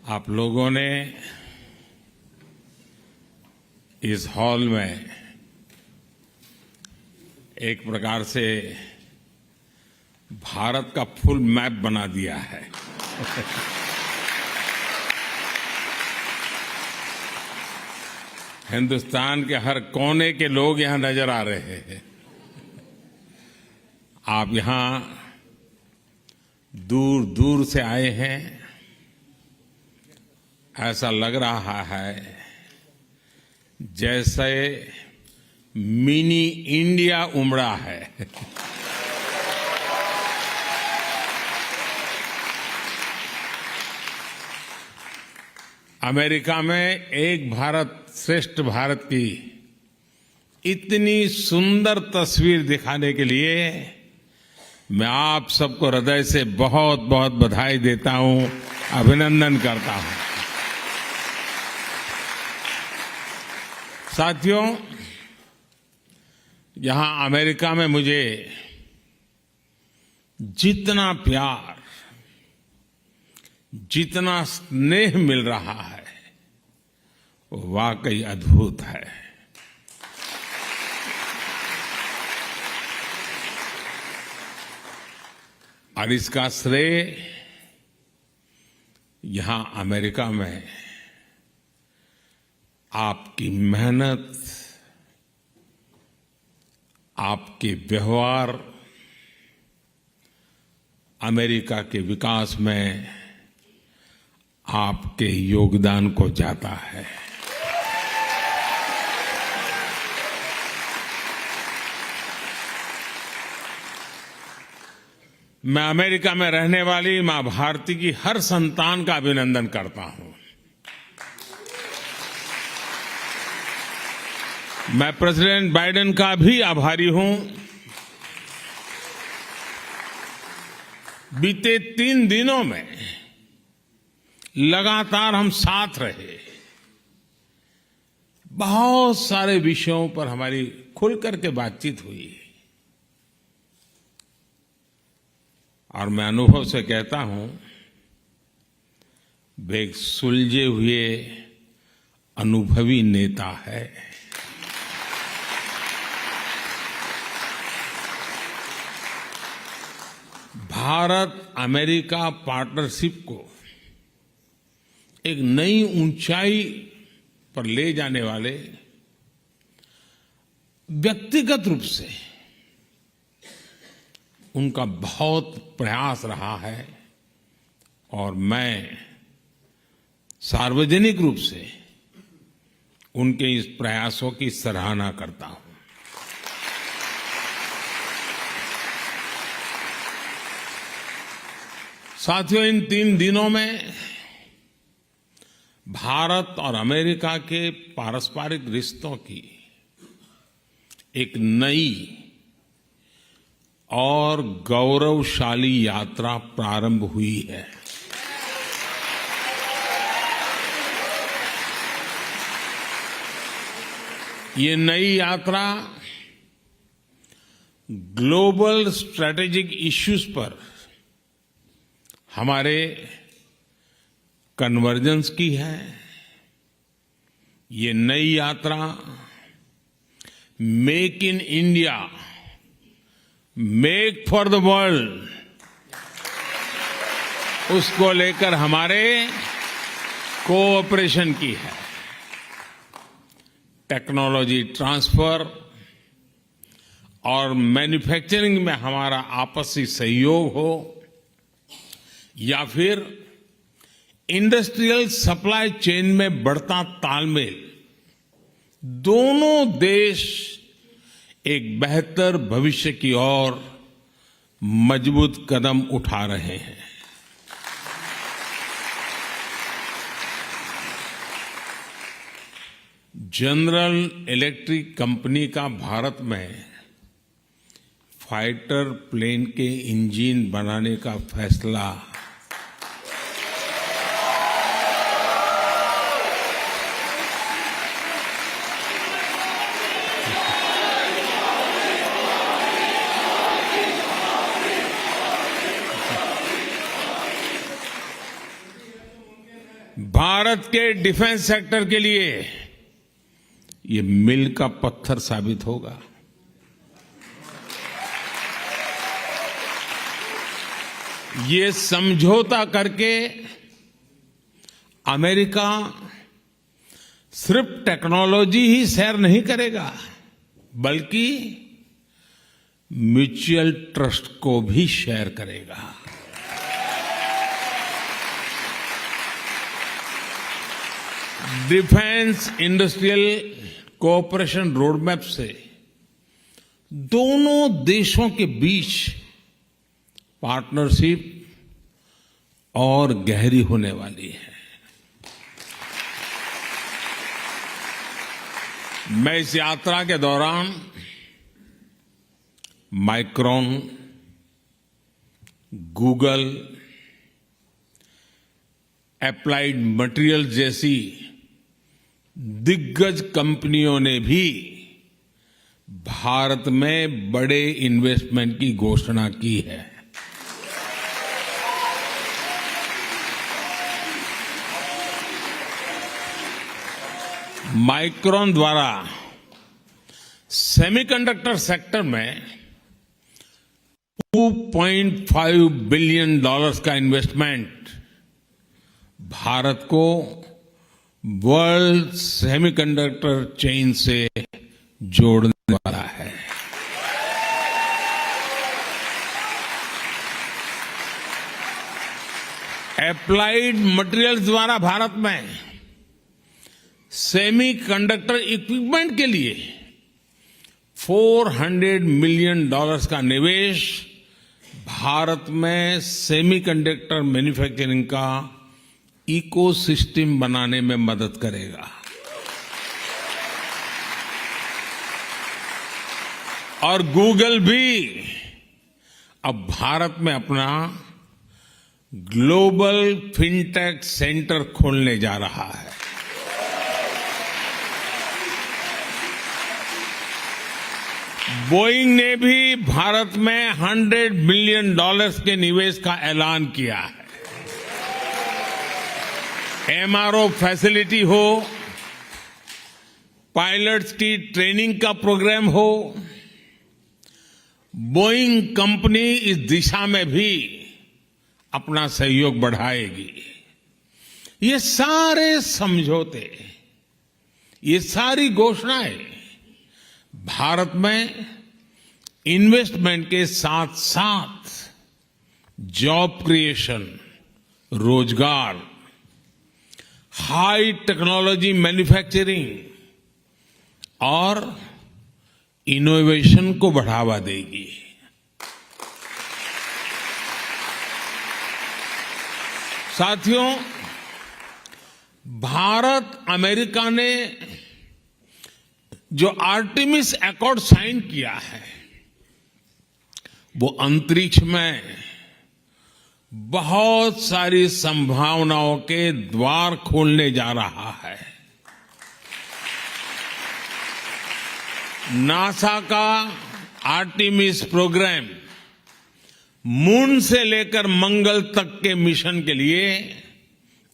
आप लोगों ने इस हॉल में एक प्रकार से भारत का फुल मैप बना दिया है। हिंदुस्तान के हर कोने के लोग यहां नजर आ रहे हैं। आप यहां दूर दूर से आए हैं। ऐसा लग रहा है जैसे मिनी इंडिया उमड़ा है। अमेरिका में एक भारत श्रेष्ठ भारत की इतनी सुंदर तस्वीर दिखाने के लिए मैं आप सबको हृदय से बहुत बहुत बधाई देता हूं, अभिनंदन करता हूं। साथियों, यहां अमेरिका में मुझे जितना प्यार, जितना स्नेह मिल रहा है वो वाकई अद्भुत है। और इसका श्रेय यहां अमेरिका में आपकी मेहनत, आपके व्यवहार, अमेरिका के विकास में आपके योगदान को जाता है। मैं अमेरिका में रहने वाली मां भारती की हर संतान का अभिनंदन करता हूं। मैं प्रेसिडेंट बाइडेन का भी आभारी हूं। बीते 3 दिनों में लगातार हम साथ रहे। बहुत सारे विषयों पर हमारी खुल करके बातचीत हुई और मैं अनुभव से कहता हूं, वे एक सुलझे हुए अनुभवी नेता है। भारत अमेरिका पार्टनरशिप को एक नई ऊंचाई पर ले जाने वाले व्यक्तिगत रूप से उनका बहुत प्रयास रहा है और मैं सार्वजनिक रूप से उनके इस प्रयासों की सराहना करता हूं। साथियों, इन 3 दिनों में भारत और अमेरिका के पारस्परिक रिश्तों की एक नई और गौरवशाली यात्रा प्रारंभ हुई है। ये नई यात्रा ग्लोबल स्ट्रैटेजिक इश्यूज पर हमारे कन्वर्जेंस की है। ये नई यात्रा make in India, make for the world, उसको लेकर हमारे कोऑपरेशन की है। टेक्नोलॉजी ट्रांसफर और मैन्युफैक्चरिंग में हमारा आपसी सहयोग हो या फिर इंडस्ट्रियल सप्लाई चेन में बढ़ता तालमेल, दोनों देश एक बेहतर भविष्य की ओर मजबूत कदम उठा रहे हैं। जनरल इलेक्ट्रिक कंपनी का भारत में फाइटर प्लेन के इंजन बनाने का फैसला भारत के डिफेंस सेक्टर के लिए ये मील का पत्थर साबित होगा। ये समझौता करके अमेरिका सिर्फ टेक्नोलॉजी ही शेयर नहीं करेगा, बल्कि म्यूचुअल ट्रस्ट को भी शेयर करेगा। डिफेंस इंडस्ट्रियल कोऑपरेशन रोडमैप से दोनों देशों के बीच पार्टनरशिप और गहरी होने वाली है। मैं इस यात्रा के दौरान माइक्रॉन, गूगल, एप्लाइड मटेरियल जैसी दिग्गज कंपनियों ने भी भारत में बड़े इन्वेस्टमेंट की घोषणा की है। माइक्रॉन द्वारा सेमीकंडक्टर सेक्टर में $2.5 बिलियन का इन्वेस्टमेंट भारत को वर्ल्ड सेमीकंडक्टर चेन से जोड़ने वाला है। एप्लाइड मटेरियल्स द्वारा भारत में सेमीकंडक्टर इक्विपमेंट के लिए $400 मिलियन का निवेश भारत में सेमीकंडक्टर मैन्युफैक्चरिंग का इकोसिस्टम बनाने में मदद करेगा। और गूगल भी अब भारत में अपना ग्लोबल फिनटेक सेंटर खोलने जा रहा है। बोइंग ने भी भारत में $100 मिलियन के निवेश का ऐलान किया है। एमआरओ फैसिलिटी हो, पायलट्स की ट्रेनिंग का प्रोग्राम हो, बोइंग कंपनी इस दिशा में भी अपना सहयोग बढ़ाएगी। ये सारे समझौते, ये सारी घोषणाएं भारत में इन्वेस्टमेंट के साथ साथ जॉब क्रिएशन, रोजगार, हाई टेक्नोलॉजी मैन्युफैक्चरिंग और इनोवेशन को बढ़ावा देगी। साथियों, भारत अमेरिका ने जो आर्टेमिस अकॉर्ड साइन किया है, वो अंतरिक्ष में बहुत सारी संभावनाओं के द्वार खोलने जा रहा है। नासा का आर्टेमिस प्रोग्राम मून से लेकर मंगल तक के मिशन के लिए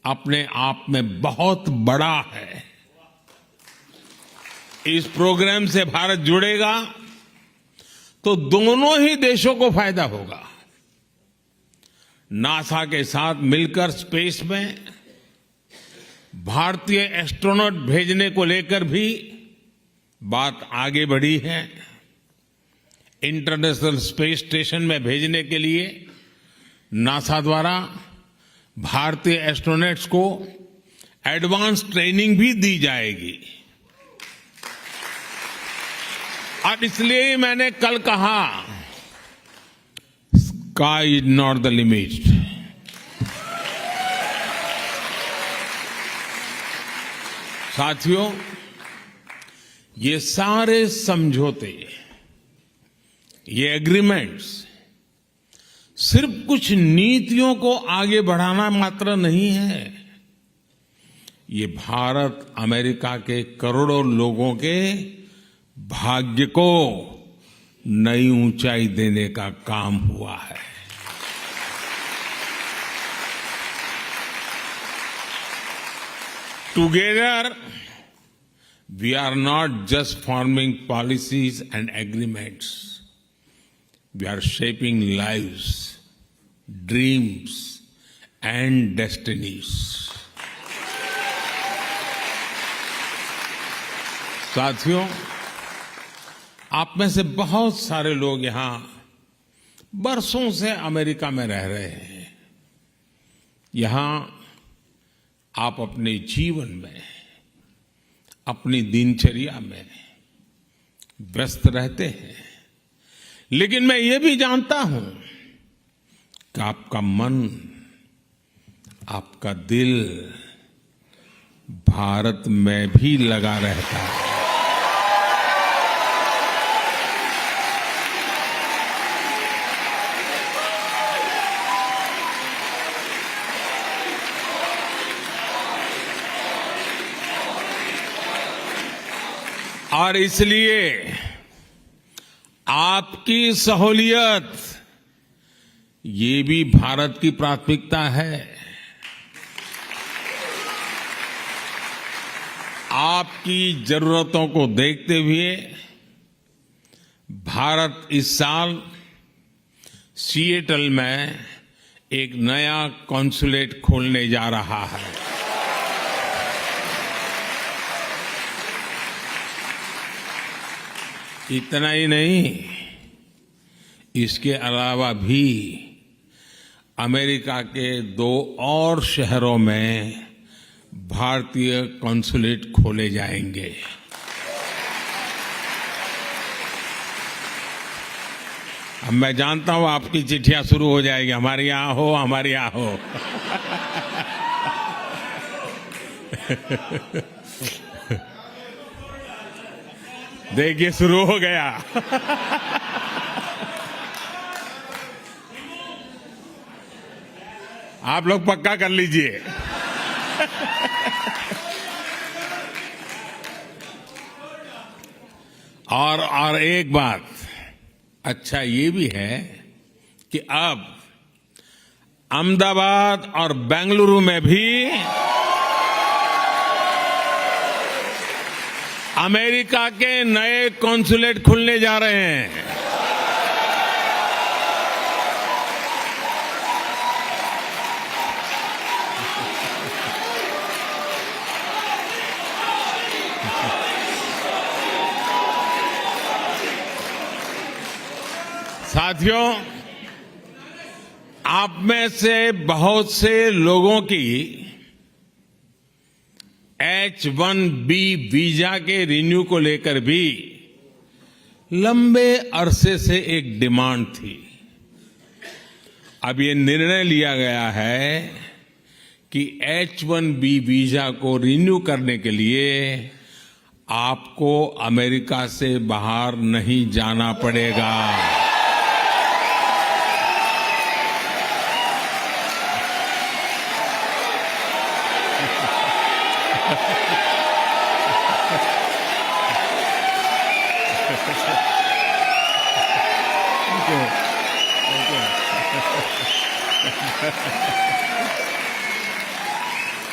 अपने आप में बहुत बड़ा है। इस प्रोग्राम से भारत जुड़ेगा तो दोनों ही देशों को फायदा होगा। नासा के साथ मिलकर स्पेस में भारतीय एस्ट्रोनॉट भेजने को लेकर भी बात आगे बढ़ी है। इंटरनेशनल स्पेस स्टेशन में भेजने के लिए नासा द्वारा भारतीय एस्ट्रोनॉट्स को एडवांस ट्रेनिंग भी दी जाएगी। और इसलिए ही मैंने कल कहा, sky is not the limit. साथियों, ये सारे समझौते, ये एग्रीमेंट्स सिर्फ कुछ नीतियों को आगे बढ़ाना मात्र नहीं है। ये भारत अमेरिका के करोड़ों लोगों के भाग्य को नई ऊंचाई देने का काम हुआ है। Together, we are not just forming policies and agreements. We are shaping lives, dreams, and destinies. साथियों, आप में से बहुत सारे लोग यहां बरसों से अमेरिका में रह रहे हैं। यहां आप अपने जीवन में, अपनी दिनचर्या में व्यस्त रहते हैं, लेकिन मैं ये भी जानता हूं कि आपका मन, आपका दिल भारत में भी लगा रहता है। और इसलिए आपकी सहूलियत ये भी भारत की प्राथमिकता है। आपकी जरूरतों को देखते हुए भारत इस साल सिएटल में एक नया कॉन्सुलेट खोलने जा रहा है। इतना ही नहीं, इसके अलावा भी अमेरिका के 2 और शहरों में भारतीय कॉन्सुलेट खोले जाएंगे। अब मैं जानता हूं आपकी चिट्ठियां शुरू हो जाएगी, हमारे यहां हो, हमारे यहां हो। देखिए शुरू हो गया। आप लोग पक्का कर लीजिए। और एक बात अच्छा ये भी है कि अब अहमदाबाद और बेंगलुरु में भी अमेरिका के नए कॉन्सुलेट खुलने जा रहे हैं। साथियों, आप में से बहुत से लोगों की H-1B वीजा के रिन्यू को लेकर भी लंबे अरसे से एक डिमांड थी। अब ये निर्णय लिया गया है कि H-1B वीजा को रिन्यू करने के लिए आपको अमेरिका से बाहर नहीं जाना पड़ेगा।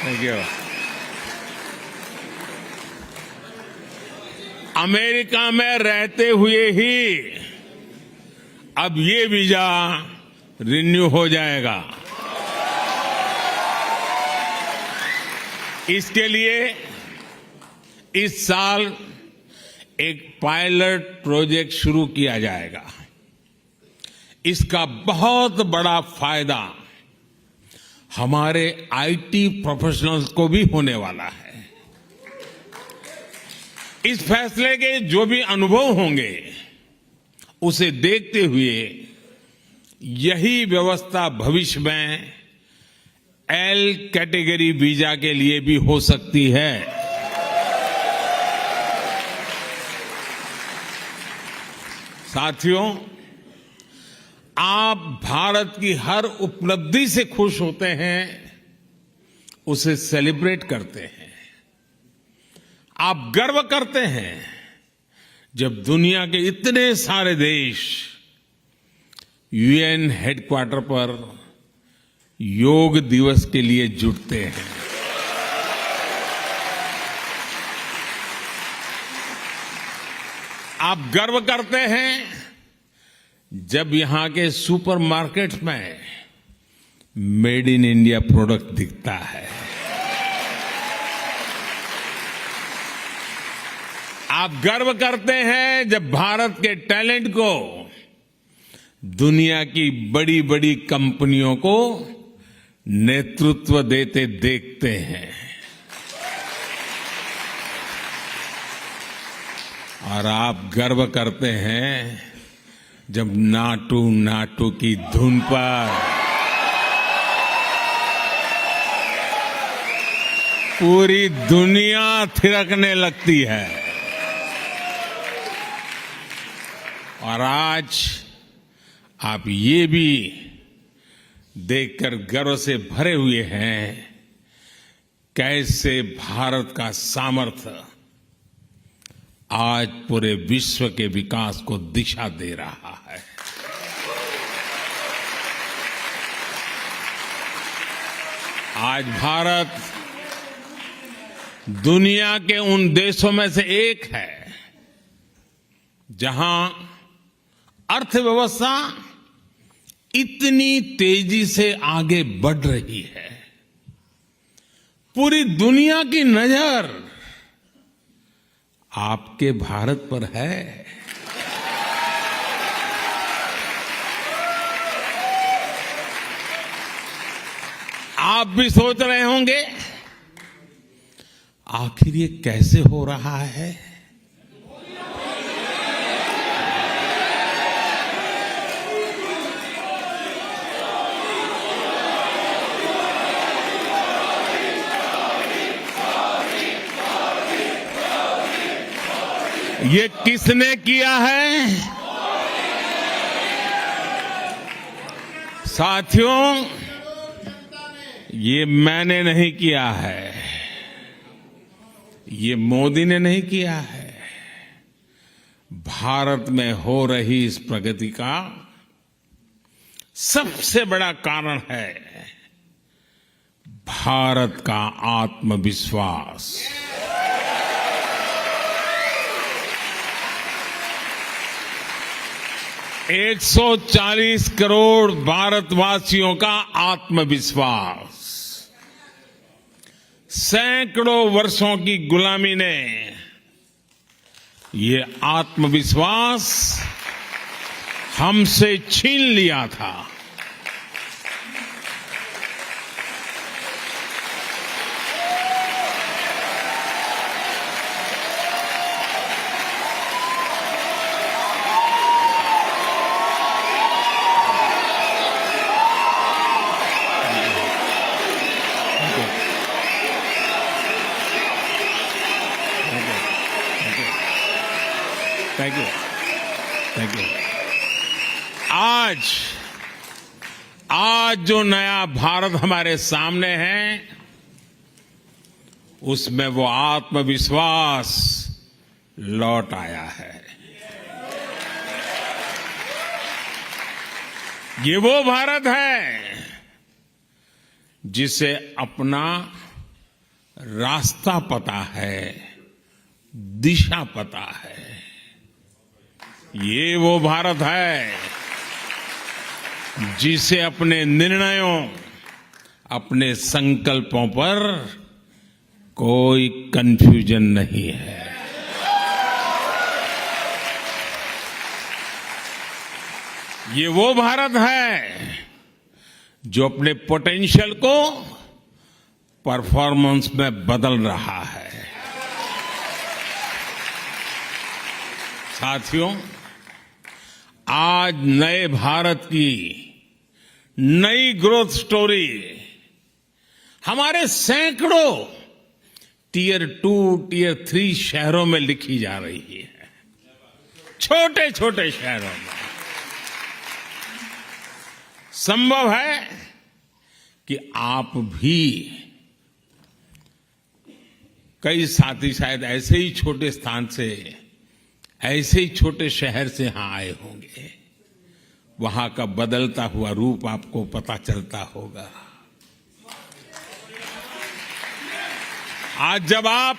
Thank you. अमेरिका में रहते हुए ही अब ये वीजा रिन्यू हो जाएगा। इसके लिए इस साल एक पायलट प्रोजेक्ट शुरू किया जाएगा। इसका बहुत बड़ा फायदा हमारे आईटी प्रोफेशनल्स को भी होने वाला है। इस फैसले के जो भी अनुभव होंगे उसे देखते हुए यही व्यवस्था भविष्य में एल कैटेगरी वीजा के लिए भी हो सकती है। साथियों, आप भारत की हर उपलब्धि से खुश होते हैं, उसे सेलिब्रेट करते हैं। आप गर्व करते हैं जब दुनिया के इतने सारे देश यूएन हेडक्वार्टर पर योग दिवस के लिए जुटते हैं। आप गर्व करते हैं जब यहां के सुपरमार्केट्स में मेड इन इंडिया प्रोडक्ट दिखता है। आप गर्व करते हैं जब भारत के टैलेंट को दुनिया की बड़ी बड़ी कंपनियों को नेतृत्व देते देखते हैं। और आप गर्व करते हैं जब नाटू नाटू की धुन पर पूरी दुनिया थिरकने लगती है। और आज आप ये भी देखकर गर्व से भरे हुए हैं कैसे भारत का सामर्थ्य आज पूरे विश्व के विकास को दिशा दे रहा है। आज भारत दुनिया के उन देशों में से एक है जहां अर्थव्यवस्था इतनी तेजी से आगे बढ़ रही है। पूरी दुनिया की नजर आपके भारत पर है। आप भी सोच रहे होंगे आखिर ये कैसे हो रहा है। ये किसने किया है? साथियों, ये मैंने नहीं किया है, ये मोदी ने नहीं किया है। भारत में हो रही इस प्रगति का सबसे बड़ा कारण है भारत का आत्मविश्वास। एक 140 करोड़ भारतवासियों का आत्मविश्वास, सैकड़ों वर्षों की गुलामी ने ये आत्मविश्वास हमसे छीन लिया था। Thank you. आज जो नया भारत हमारे सामने है उसमें वो आत्मविश्वास लौट आया है। ये वो भारत है जिसे अपना रास्ता पता है, दिशा पता है। ये वो भारत है जिसे अपने निर्णयों, अपने संकल्पों पर कोई कंफ्यूजन नहीं है। ये वो भारत है जो अपने पोटेंशियल को परफॉर्मेंस में बदल रहा है। साथियों, आज नए भारत की नई ग्रोथ स्टोरी हमारे सैकड़ों टियर 2, टियर 3 शहरों में लिखी जा रही है। छोटे छोटे शहरों में संभव है कि आप भी, कई साथी शायद ऐसे ही छोटे स्थान से, ऐसे ही छोटे शहर से यहां आए होंगे। वहां का बदलता हुआ रूप आपको पता चलता होगा। आज जब आप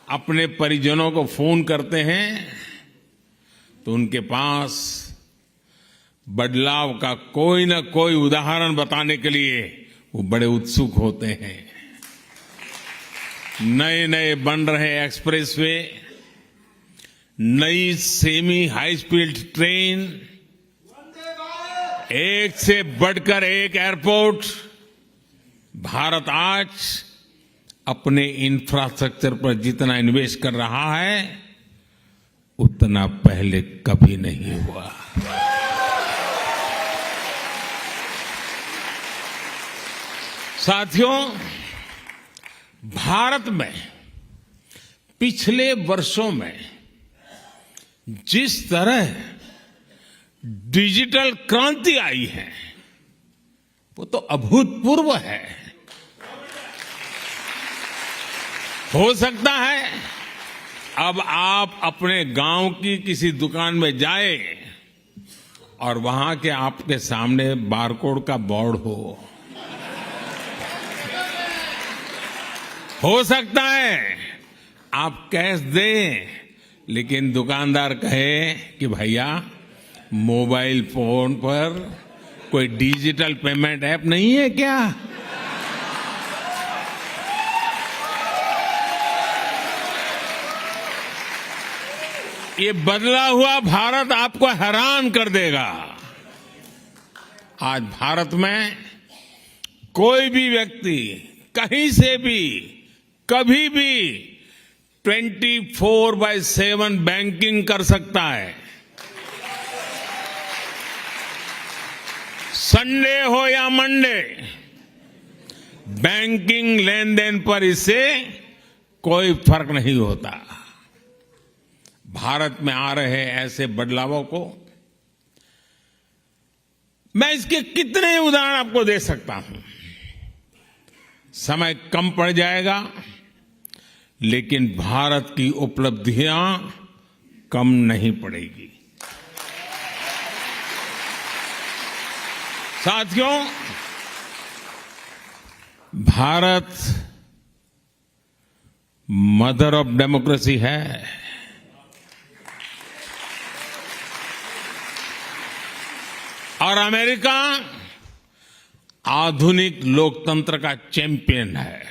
अपने परिजनों को फोन करते हैं तो उनके पास बदलाव का कोई न कोई उदाहरण बताने के लिए वो बड़े उत्सुक होते हैं। नए नए बन रहे एक्सप्रेसवे, नई सेमी हाई स्पीड ट्रेन, एक से बढ़कर एक एयरपोर्ट, भारत आज अपने इंफ्रास्ट्रक्चर पर जितना इन्वेस्ट कर रहा है उतना पहले कभी नहीं हुआ। साथियों, भारत में पिछले वर्षों में जिस तरह डिजिटल क्रांति आई है वो तो अभूतपूर्व है। हो सकता है अब आप अपने गांव की किसी दुकान में जाए और वहां के आपके सामने बारकोड का बोर्ड हो सकता है आप कैश दें, लेकिन दुकानदार कहे कि भैया मोबाइल फोन पर कोई डिजिटल पेमेंट ऐप नहीं है क्या? ये बदला हुआ भारत आपको हैरान कर देगा। आज भारत में कोई भी व्यक्ति कहीं से भी कभी भी 24/7 बैंकिंग कर सकता है। संडे हो या मंडे, बैंकिंग लेन देन पर इससे कोई फर्क नहीं होता। भारत में आ रहे ऐसे बदलावों को मैं इसके कितने उदाहरण आपको दे सकता हूं। समय कम पड़ जाएगा, लेकिन भारत की उपलब्धियां कम नहीं पड़ेगी। साथियों, भारत मदर ऑफ डेमोक्रेसी है। और अमेरिका आधुनिक लोकतंत्र का चैंपियन है।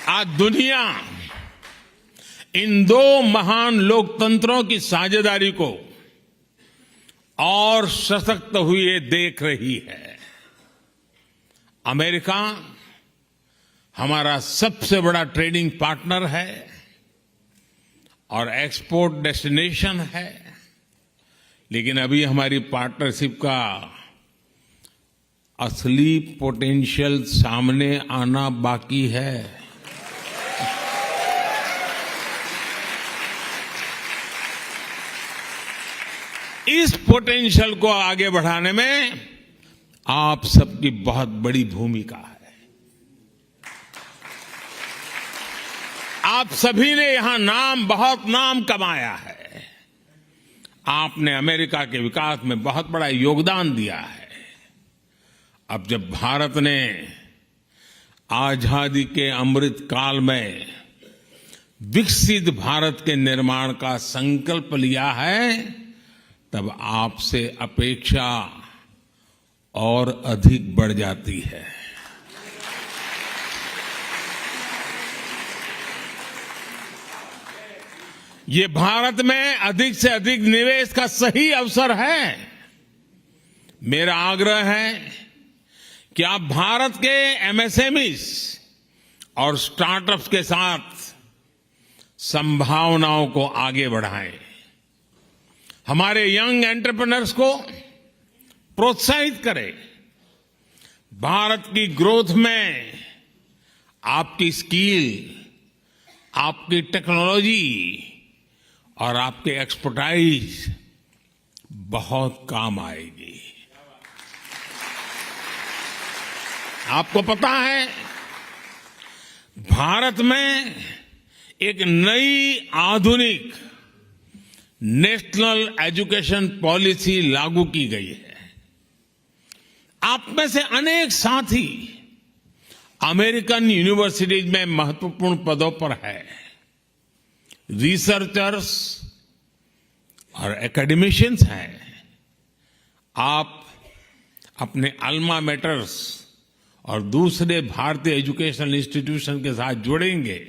आज दुनिया इन दो महान लोकतंत्रों की साझेदारी को और सशक्त हुए देख रही है। अमेरिका हमारा सबसे बड़ा ट्रेडिंग पार्टनर है और एक्सपोर्ट डेस्टिनेशन है, लेकिन अभी हमारी पार्टनरशिप का असली पोटेंशियल सामने आना बाकी है। इस पोटेंशियल को आगे बढ़ाने में आप सबकी बहुत बड़ी भूमिका है। आप सभी ने यहां बहुत नाम कमाया है। आपने अमेरिका के विकास में बहुत बड़ा योगदान दिया है। अब जब भारत ने आजादी के अमृत काल में विकसित भारत के निर्माण का संकल्प लिया है, तब आपसे अपेक्षा और अधिक बढ़ जाती है। ये भारत में अधिक से अधिक निवेश का सही अवसर है। मेरा आग्रह है कि आप भारत के एमएसएमईज और स्टार्टअप्स के साथ संभावनाओं को आगे बढ़ाएं। हमारे यंग एंटरप्रेन्योर्स को प्रोत्साहित करें। भारत की ग्रोथ में आपकी स्किल, आपकी टेक्नोलॉजी और आपके एक्सपर्टाइज बहुत काम आएगी। आपको पता है, भारत में एक नई आधुनिक नेशनल एजुकेशन पॉलिसी लागू की गई है। आप में से अनेक साथी अमेरिकन यूनिवर्सिटीज में महत्वपूर्ण पदों पर है, रिसर्चर्स और एकेडमिशियंस हैं। आप अपने अल्मा मैटर्स और दूसरे भारतीय एजुकेशनल इंस्टीट्यूशन के साथ जुड़ेंगे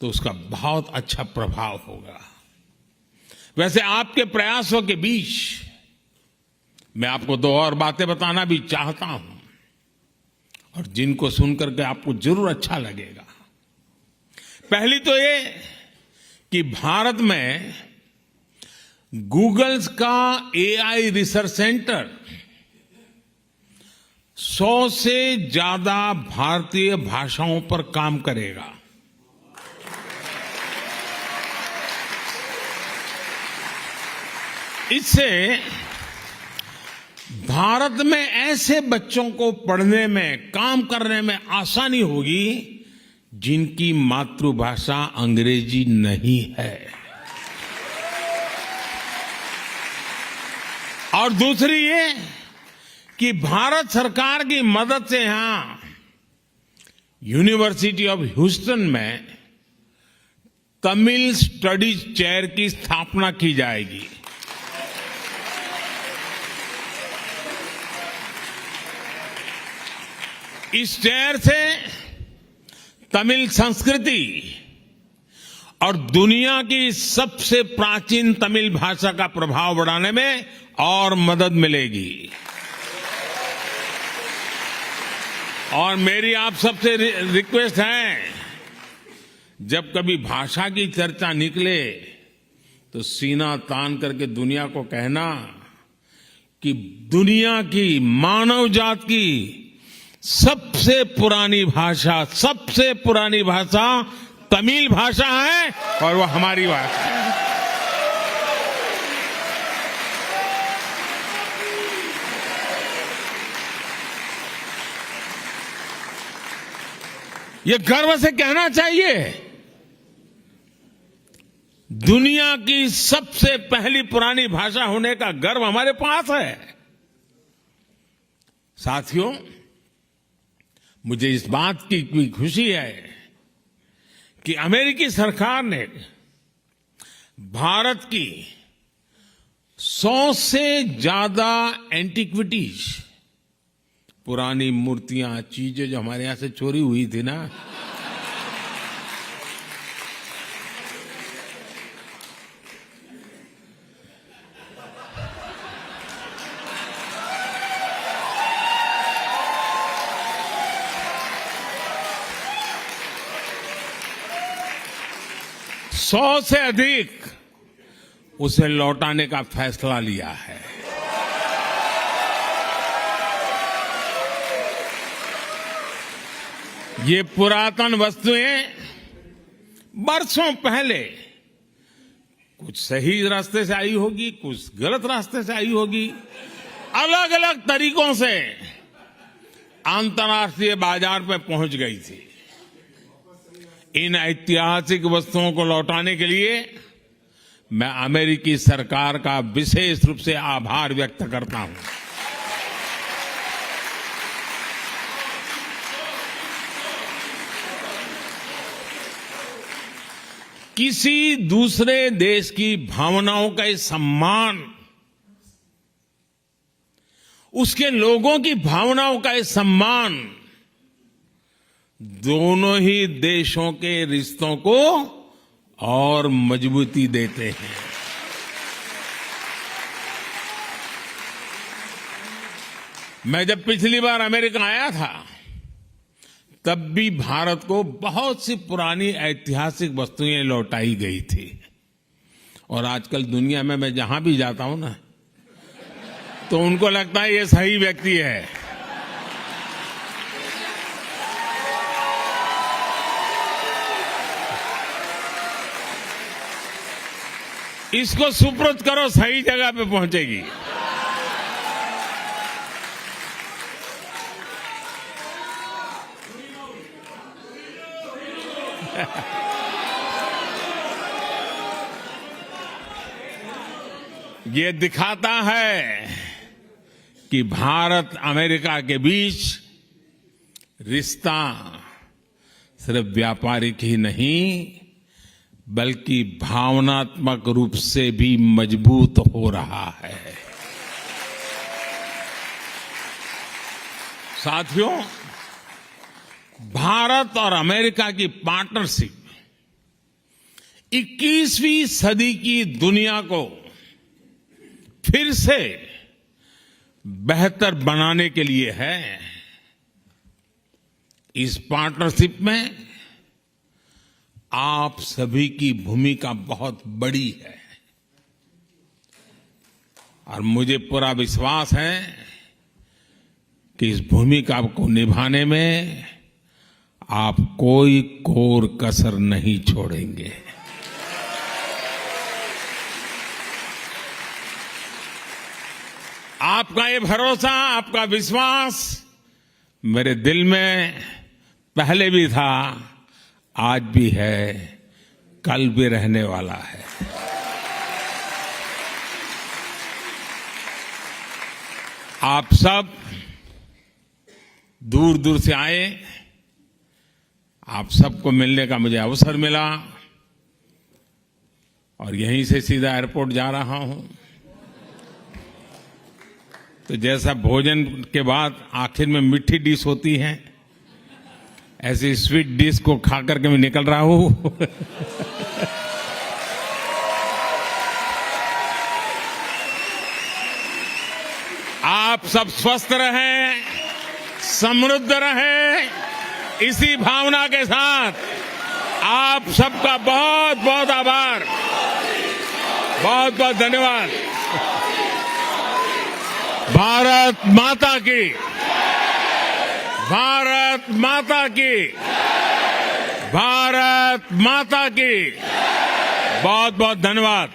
तो उसका बहुत अच्छा प्रभाव होगा। वैसे आपके प्रयासों के बीच मैं आपको दो और बातें बताना भी चाहता हूं और जिनको सुनकर के आपको जरूर अच्छा लगेगा। पहली तो ये कि भारत में गूगल्स का एआई रिसर्च सेंटर 100 से ज्यादा भारतीय भाषाओं पर काम करेगा। इससे भारत में ऐसे बच्चों को पढ़ने में, काम करने में आसानी होगी जिनकी मातृभाषा अंग्रेजी नहीं है। और दूसरी ये कि भारत सरकार की मदद से यहां यूनिवर्सिटी ऑफ ह्यूस्टन में तमिल स्टडीज चेयर की स्थापना की जाएगी। इस चेयर से तमिल संस्कृति और दुनिया की सबसे प्राचीन तमिल भाषा का प्रभाव बढ़ाने में और मदद मिलेगी। और मेरी आप सबसे रिक्वेस्ट है, जब कभी भाषा की चर्चा निकले तो सीना तान करके दुनिया को कहना कि दुनिया की, मानव जात की सबसे पुरानी भाषा तमिल भाषा है और वो हमारी भाषा है। ये गर्व से कहना चाहिए, दुनिया की सबसे पहली पुरानी भाषा होने का गर्व हमारे पास है। साथियों, मुझे इस बात की भी खुशी है कि अमेरिकी सरकार ने भारत की 100 से ज्यादा एंटिक्विटीज, पुरानी मूर्तियां, चीजें जो हमारे यहां से चोरी हुई थी ना, सौ से अधिक उसे लौटाने का फैसला लिया है। ये पुरातन वस्तुएं बरसों पहले कुछ सही रास्ते से आई होगी, कुछ गलत रास्ते से आई होगी, अलग अलग तरीकों से अंतर्राष्ट्रीय बाजार में पहुंच गई थी। इन ऐतिहासिक वस्तुओं को लौटाने के लिए मैं अमेरिकी सरकार का विशेष रूप से आभार व्यक्त करता हूं। किसी दूसरे देश की भावनाओं का सम्मान, उसके लोगों की भावनाओं का सम्मान दोनों ही देशों के रिश्तों को और मजबूती देते हैं। मैं जब पिछली बार अमेरिका आया था तब भी भारत को बहुत सी पुरानी ऐतिहासिक वस्तुएं लौटाई गई थी। और आजकल दुनिया में मैं जहां भी जाता हूं ना, तो उनको लगता है ये सही व्यक्ति है। इसको सुपुर्द करो, सही जगह पे पहुंचेगी। ये दिखाता है कि भारत अमेरिका के बीच रिश्ता सिर्फ व्यापारिक ही नहीं बल्कि भावनात्मक रूप से भी मजबूत हो रहा है। साथियों, भारत और अमेरिका की पार्टनरशिप 21वीं सदी की दुनिया को फिर से बेहतर बनाने के लिए है। इस पार्टनरशिप में आप सभी की भूमिका बहुत बड़ी है और मुझे पूरा विश्वास है कि इस भूमिका को निभाने में आप कोई कोर कसर नहीं छोड़ेंगे। आपका ये भरोसा, आपका विश्वास मेरे दिल में पहले भी था, आज भी है, कल भी रहने वाला है। आप सब दूर दूर से आए, आप सबको मिलने का मुझे अवसर मिला और यहीं से सीधा एयरपोर्ट जा रहा हूं। तो जैसा भोजन के बाद आखिर में मीठी डिश होती है, ऐसी स्वीट डिश को खा करके मैं निकल रहा हूं। आप सब स्वस्थ रहें, समृद्ध रहें, इसी भावना के साथ आप सबका बहुत बहुत आभार, बहुत बहुत धन्यवाद। भारत माता की, भारत माता की, भारत माता की, बहुत बहुत धन्यवाद।